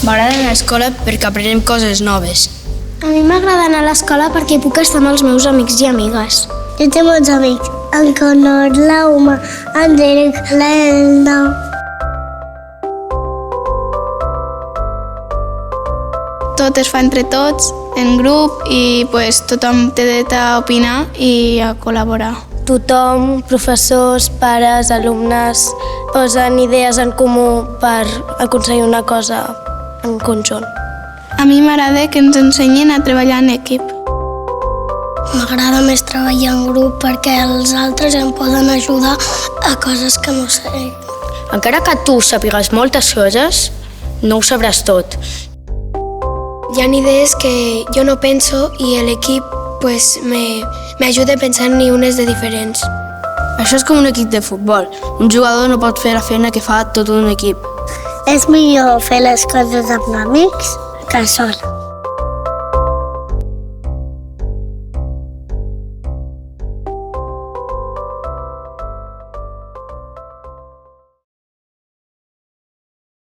M'agrada anar a l'escola perquè aprenem coses noves. A mi m'agrada anar a l'escola perquè puc estar amb els meus amics i amigues. Jo tinc molts amics, en Conor, l'Auma, en Derek, l'Elna. Tot es fa entre tots, en grup, i tothom té dret a opinar i a col·laborar. Tothom, professors, pares, alumnes, posen idees en comú per aconseguir una cosa en conjunt. A mi m'agrada que ens ensenyin a treballar en equip. M'agrada més treballar en grup perquè els altres em poden ajudar a coses que no sé. Encara que tu sàpigues moltes coses, no ho sabràs tot. Hi ha idees que jo no penso i l'equip me ajuda a pensar en unes de diferents. Això és com un equip de futbol. Un jugador no pot fer la feina que fa tot un equip. És millor fer les coses amb amics que sol.